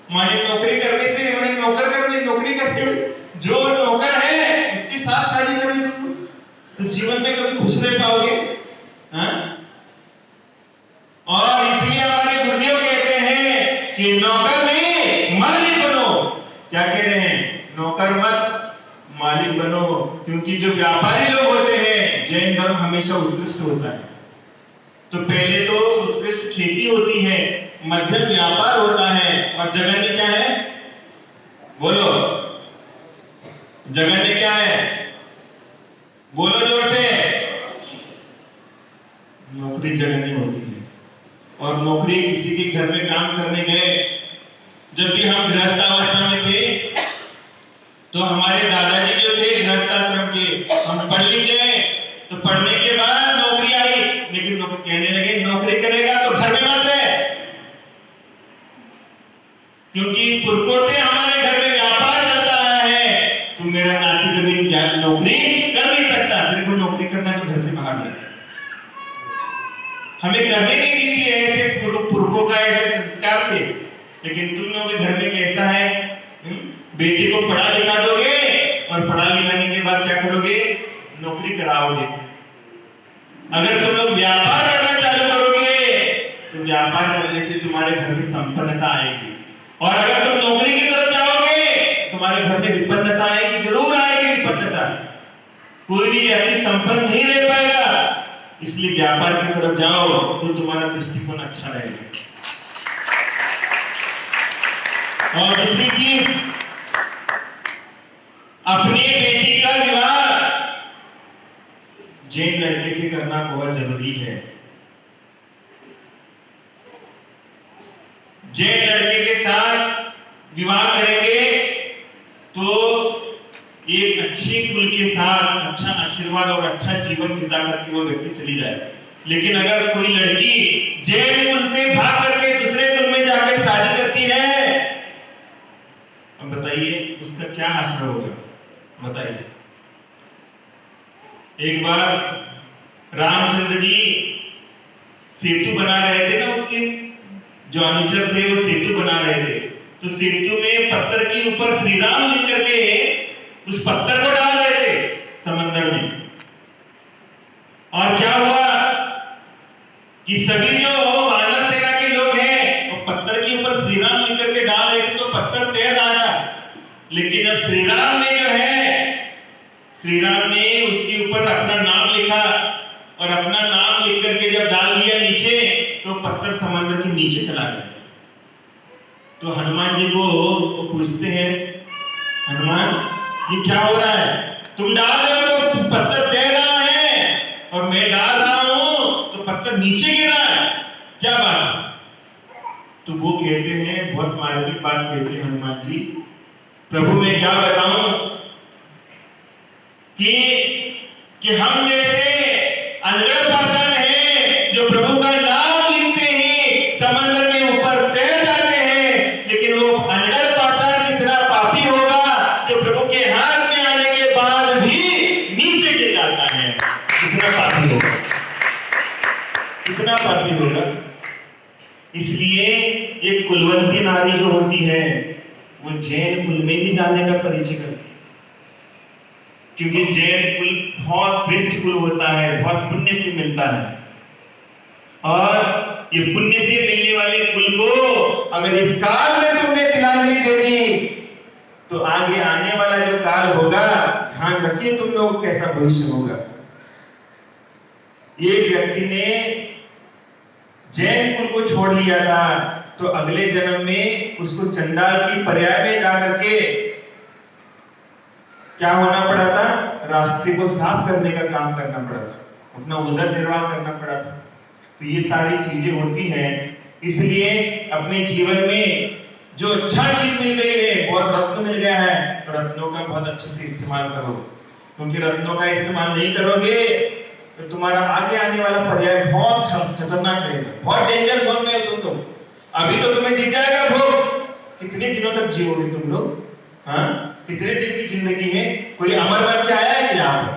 माने नौकरी करने से, माने नौकरी करते जो नौकर है उसके साथ शादी करेंगे तो जीवन में कभी खुश रह पाओगे? हाँ? और इसलिए हमारे गुरुदेव कहते हैं कि नौकर नहीं मालिक बनो। क्या कह रहे हैं? नौकर मत मालिक बनो। क्योंकि जो व्यापारी लोग होते हैं, जैन धर्म हमेशा उत्कृष्ट होता है। तो पहले तो उत्कृष्ट खेती होती है, मध्यम व्यापार होता है, और जगन्य क्या है? बोलो, जगन्य क्या है? बोलो जोर से। नौकरी जगन्य होती है। और नौकरी किसी के घर में काम करने गए, जब भी हम गृहस्थावस्था में थे तो हमारे दादाजी जो थे गृहस्थाश्रम के, हम पढ़ लिख गए, तो पढ़ने के बाद नौकरी आई, लेकिन लोग कहने लगे नौकरी करेगा तो घर में मत रहे, क्योंकि पुरखों से हमारे घर में व्यापार चलता आया है, तो मेरा नाती कभी नौकरी कर नहीं सकता, तेरे को नौकरी करना है तो घर से बाहर जा। हमें करने नहीं दी थी, ऐसे पुरखों का ऐसे संस्कार थे। लेकिन तुम लोगों के घर में कैसा है? बेटी को पढ़ा लिखा दोगे और पढ़ा लिखाने के बाद क्या करोगे? नौकरी कराओगे। अगर तुम लोग व्यापार करना चालू करोगे तो व्यापार करने से तुम्हारे घर में संपन्नता आएगी, और अगर तुम नौकरी की तरफ जाओगे तुम्हारे घर में विपन्नता आएगी, जरूर आएगी विपन्नता। कोई भी व्यक्ति संपन्न नहीं रह पाएगा। इसलिए व्यापार की तरफ जाओ तो तुम्हारा दृष्टिकोण अच्छा रहेगा। और दूसरी चीज, अपनी बेटी का विवाह जैन लड़के से करना बहुत जरूरी है। जैन लड़के के साथ विवाह करेंगे तो एक अच्छे कुल के साथ अच्छा आशीर्वाद और अच्छा जीवन बिता करके वो व्यक्ति चली जाए। लेकिन अगर कोई लड़की जैन कुल से भाग करके दूसरे कुल में जाकर शादी करती है, अब बताइए उसका क्या असर होगा? बताइए। एक बार रामचंद्र जी सेतु बना रहे थे ना, उसके जो अनुचर थे वो सेतु बना रहे थे, तो सेतु में पत्थर के ऊपर श्री राम लिख करके उस पत्थर को डाल रहे थे समंदर में। और क्या हुआ कि सभी जो वानर सेना के लोग हैं वो पत्थर के ऊपर श्री राम लिख करके डाल रहे थे, तो पत्थर तैर रहा था। लेकिन जब श्री राम ने उसके ऊपर अपना नाम लिखा और अपना नाम लिख करके जब डाल दिया नीचे, तो पत्थर समंदर के नीचे चला गया। तो हनुमान जी को पूछते हैं, हनुमान ये क्या हो रहा है? तुम डाल रहे हो तो पत्थर तैर रहा है, और मैं डाल रहा हूं तो पत्थर नीचे गिर रहा है, क्या बात? तो वो कहते हैं, बहुत मार्मिक बात कहते हैं हनुमान जी, प्रभु मैं क्या बताऊं कि हम जैसे अनगढ़ पाषाण हैं जो प्रभु का नाम लिखते ही समंदर के ऊपर तैर जाते हैं, लेकिन वो अनगढ़ पाषाण कितना पापी होगा जो प्रभु के हाथ में आने के बाद भी नीचे गिर जाता है। कितना पापी होगा, कितना पापी होगा। इसलिए एक कुलवंती नारी जो होती है वो जैन कुल में ही जाने का परिचय करती है, क्योंकि जैन कुल बहुत श्रेष्ठ कुल होता है, बहुत पुण्य से मिलता है। और ये पुण्य से मिलने वाले कुल को अगर इस काल में तुमने तिलांजलि दे दी तो आगे आने वाला जो काल होगा, ध्यान रखिए तुम लोग कैसा भविष्य होगा। एक व्यक्ति ने जैन कुल को छोड़ लिया था, तो अगले जन्म में उसको चंडाल की पर्याय में जाकर के क्या होना पड़ा था? रास्ते को साफ करने का काम करना पड़ा था, अपना उदर निर्वाह करना पड़ा था। तो ये सारी चीजें होती हैं। इसलिए अपने जीवन में जो अच्छा चीज मिल गई है, बहुत रत्न मिल गया है, तो रत्नों का बहुत अच्छे से इस्तेमाल करो, क्योंकि रत्नों का इस्तेमाल नहीं करोगे तो तुम्हारा आगे आने वाला पर्याय बहुत खतरनाक रहेगा, बहुत डेंजर जोन में हो तुम लोग। अभी तो तुम्हें दिख जाएगा भोग, कितने दिनों तक जियोगे तुम लोग? हाँ, कितने दिन की जिंदगी है? कोई अमर बन के आया है कि यहाँ पर?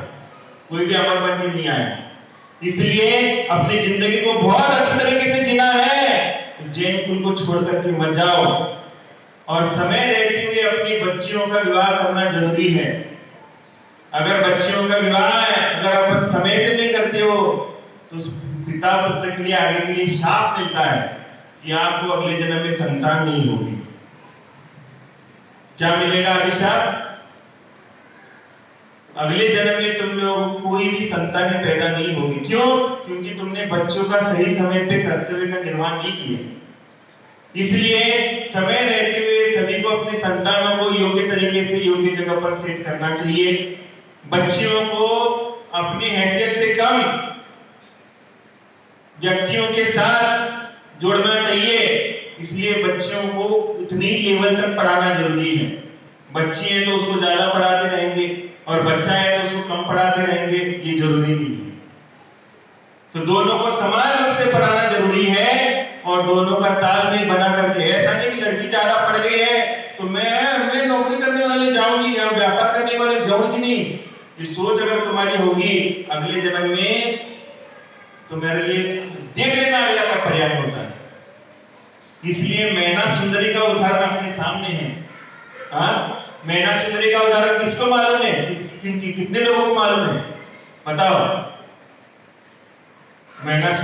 कोई भी अमर बन के नहीं आया। इसलिए अपनी जिंदगी को बहुत अच्छी तरीके से जीना है, जैन कुल को छोड़ करके मत जाओ। और समय रहते हुए अपनी बच्चियों का विवाह करना जरूरी है। अगर बच्चियों का विवाह है, अगर अपन समय से नहीं करते हो तो पिता पुत्र के लिए आगे के लिए शाप मिलता है कि आपको अगले जन्म में संतान नहीं होगी। क्या मिलेगा अभिशाप? अगले जन्म में तुम लोगों को कोई भी संतानें पैदा नहीं होगी। क्यों? क्योंकि तुमने बच्चों का सही समय पे कर्तव्य का निर्वाह नहीं किया। इसलिए समय रहते हुए सभी को अपने संतानों को योग्य तरीके से योग्य जगह पर सेट करना चाहिए। बच्चियों को अपनी हैसियत से कम व्यक्तियों के साथ जोड़ना चाहिए। इसलिए बच्चियों को उतनी लेवल तक पढ़ाना जरूरी है। बच्ची है तो उसको ज्यादा पढ़ाते रहेंगे और बच्चा है तो उसको कम पढ़ाते रहेंगे, ये जरूरी नहीं है। तो दोनों को समान रूप से पढ़ाना जरूरी है और दोनों का तालमेल बना करके। ऐसा नहीं कि लड़की ज्यादा पढ़ गई है तो मैं नौकरी करने वाले जाऊंगी या व्यापार करने वाले जाऊंगी नहीं। ये सोच अगर तुम्हारी होगी अगले जन्म में तो मेरे लिए देख लेना अल्लाह का पर्याप्त होता है। इसलिए मैना सुंदरी का उदाहरण अपने सामने है। मैना सुंदरी का उदाहरण किसको मालूम है? कितने लोगों को मालूम है? बताओ। मैना